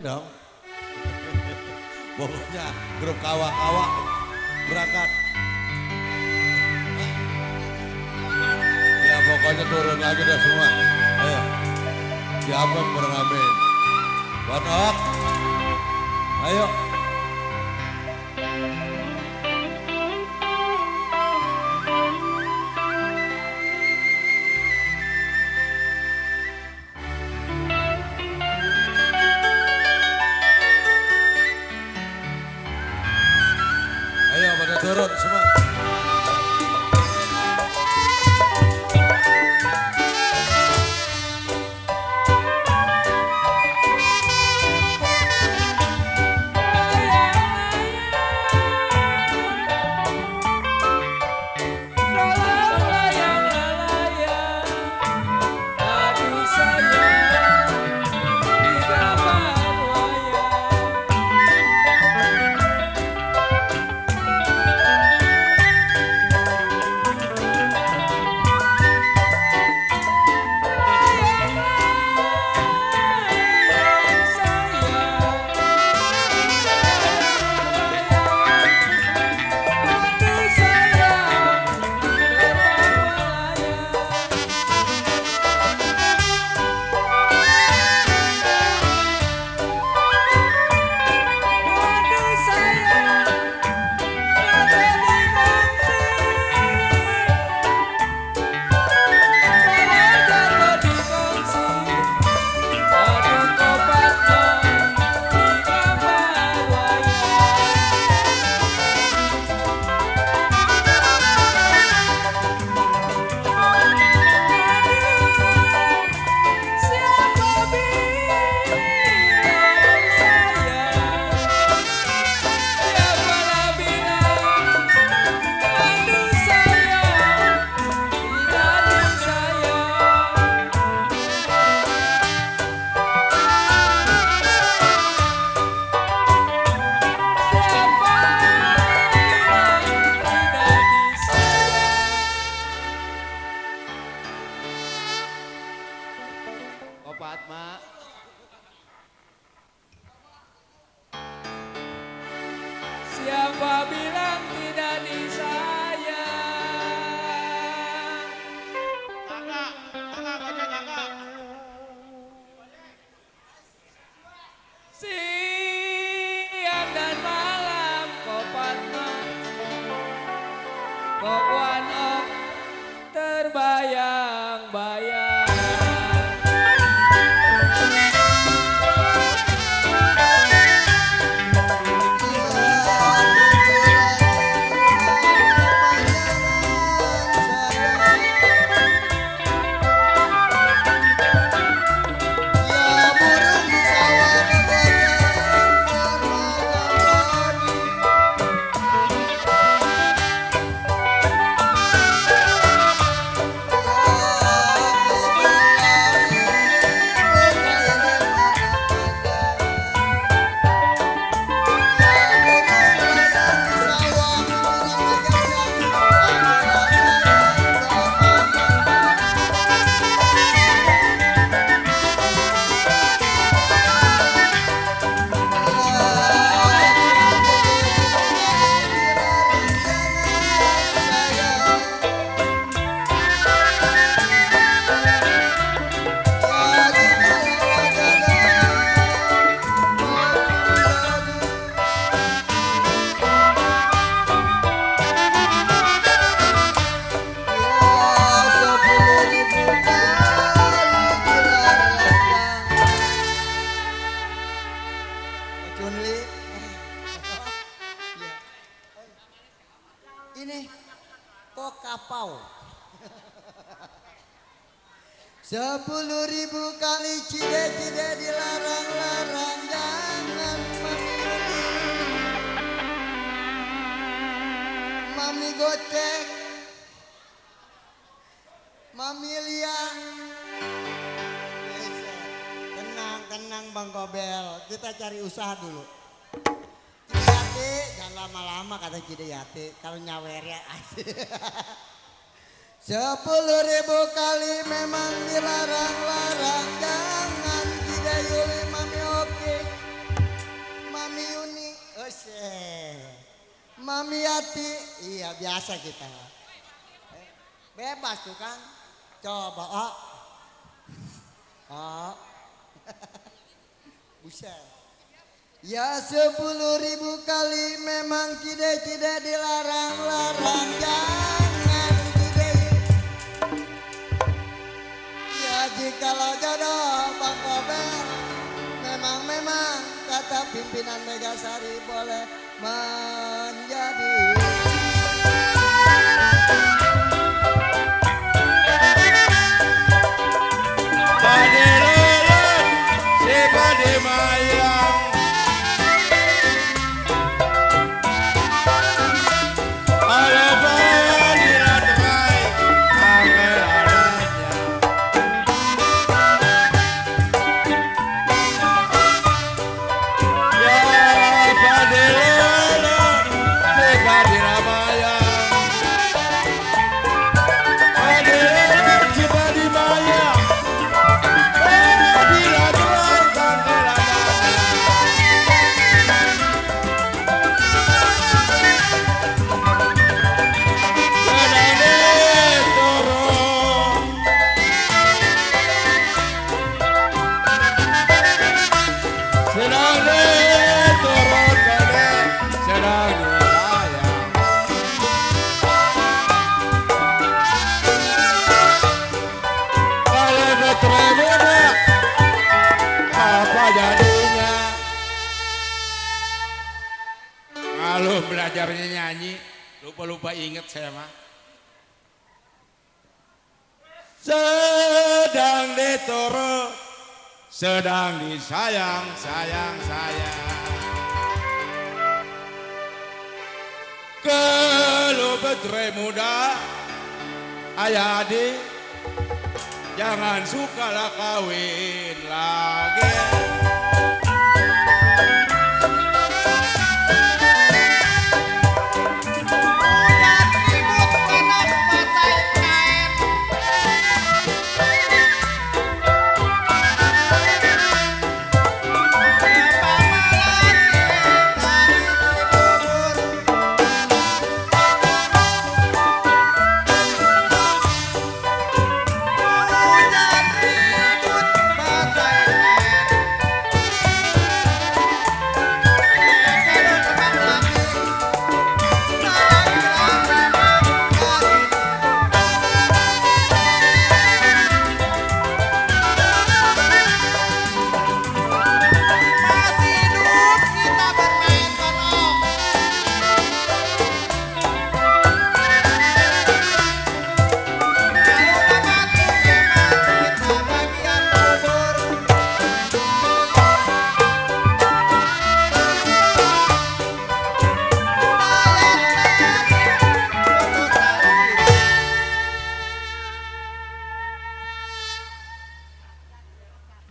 Dong, pokoknya grup kawa-kawa berangkat. Ya pokoknya turun lagi dah semua. Ayo, siapa yang berengamin? Bonok, ayo. Ayo pada turun semua. Fatma. Siapa bilang tidak disayang? Kakak, kakak, kakak. Siang dan malam kau Fatma, kau Wanok terbayang-bayang. Ini kok kapau 10.000 kali cide-cide dilarang-larang, jangan mami gocek, mami liang. Tenang Bang Kobel, kita cari usaha dulu. Cideyati, jangan lama-lama kata Cideyati, kalau nyawer ya asik. 10.000 kali memang dilarang-larang, jangan Cideyuli mami oke. Yati. Iya biasa kita. Bebas tuh kan. Coba oh. Oh. Buset. Ya 10.000 kali memang kide-kide dilarang-larang. Jangan kide. Ya jikalau jodoh Bang Kobel. Memang kata pimpinan Megasari boleh menjadi. Pade leleng, si pade mayang. Ada padi ratrai, angel adanya. Ya pade leleng, si pade ramayang. Pade leleng, si pade mayang. Kalau belajarnya nyanyi, lupa-lupa inget saya mah. Sedang diturut, sedang disayang, sayang. Kalau betre muda, ayah adik, jangan sukalah kawin lagi.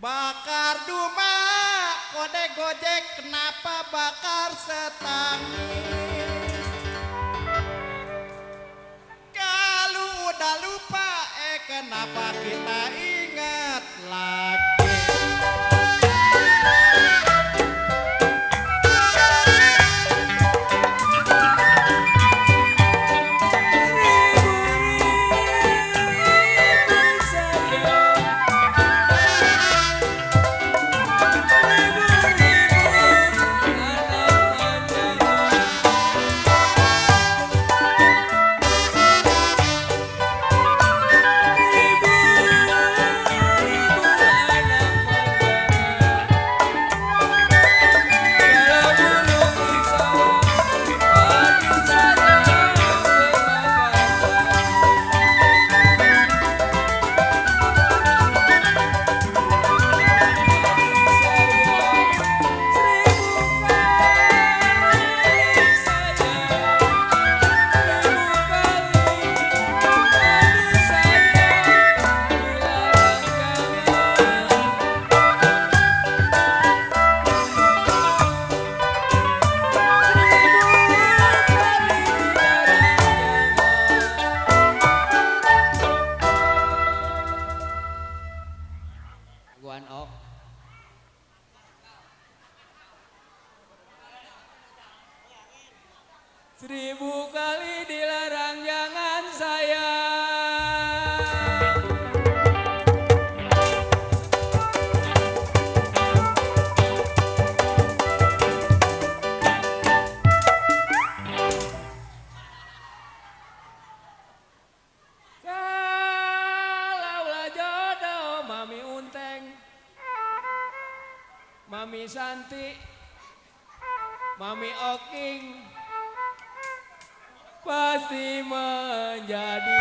Bakar duma, kode gojek, kenapa bakar setangi? Kalau udah lupa, kenapa kita ingat lagi? Ribu 1000 kali dilarang jangan sayang. Kalaulah jodoh Mami Unteng, Mami Santi, Mami Oking pasti menjadi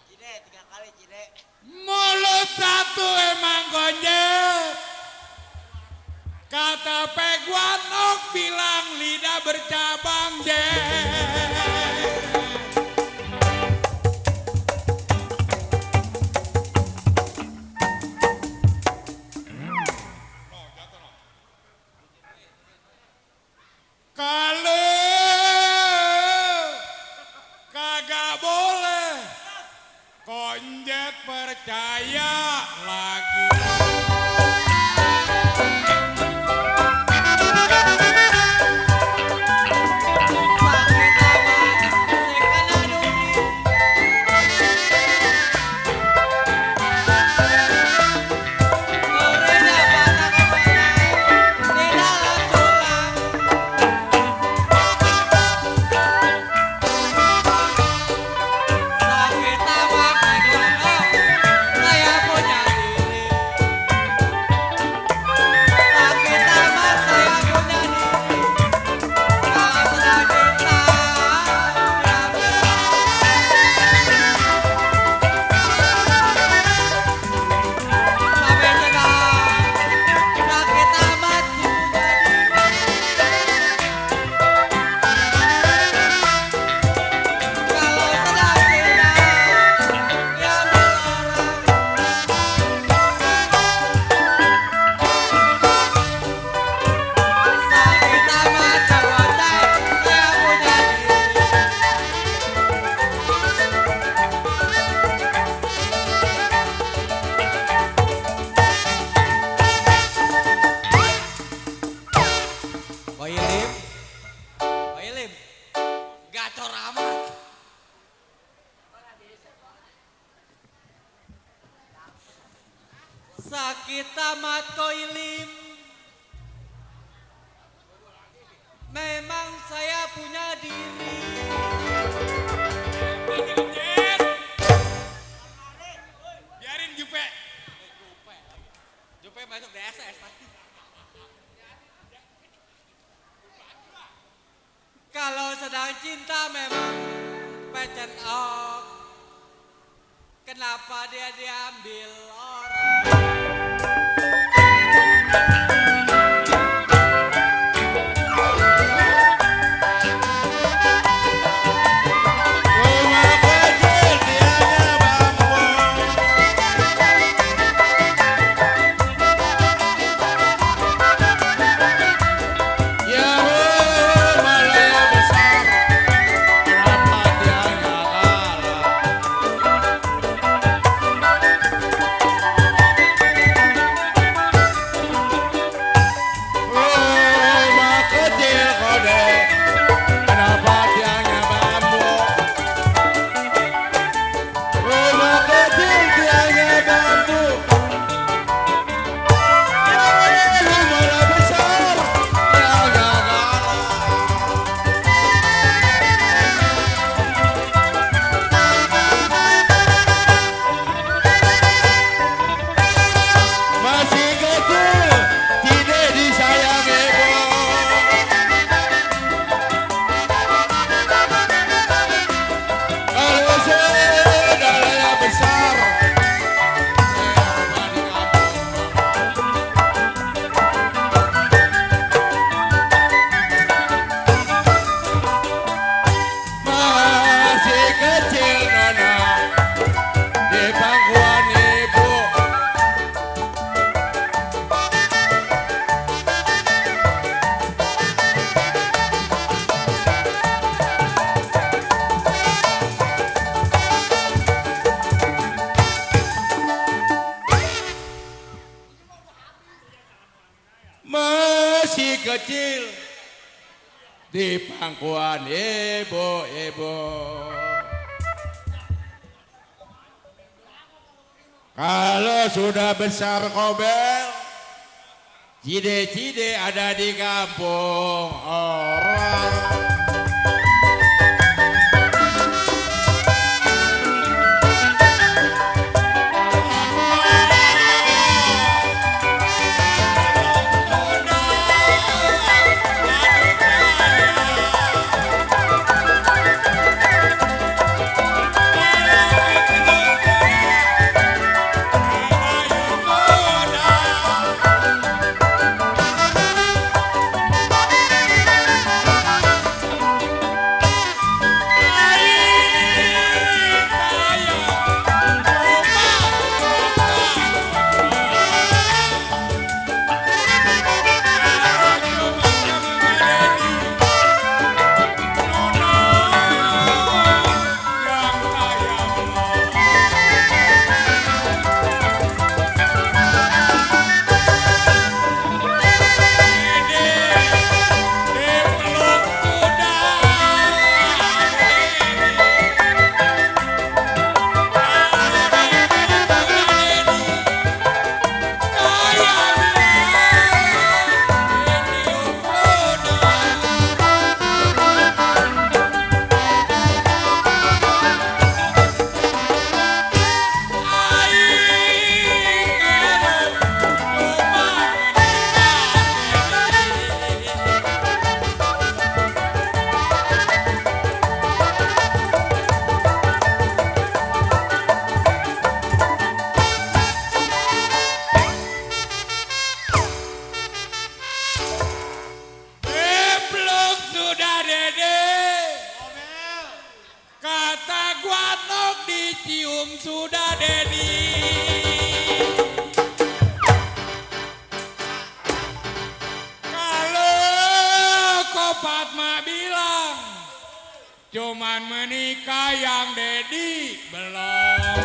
Cide 3 kali Cide. Mulut satu emang gonyet. Kata Pegwanok bilang lidah bercabang jet. Kalau kagak boleh konjet percaya lagi. Ilim, gacor amat. Sakit amat Ilim. Memang saya punya diri. Biarin Jupe. Jupe masuk DSS. Kalau sedang cinta memang pecet ok. Kenapa dia diambil orang? Rumah kecil tiada bangkong. Ya Malaya masih kecil di pangkuan ibu-ibu. Kalau sudah besar kobel, cide-cide ada di kampung orang. Kata gua nok dicium sudah Dedi. Kalau Kopat mah bilang cuman menikah yang Dedi belum.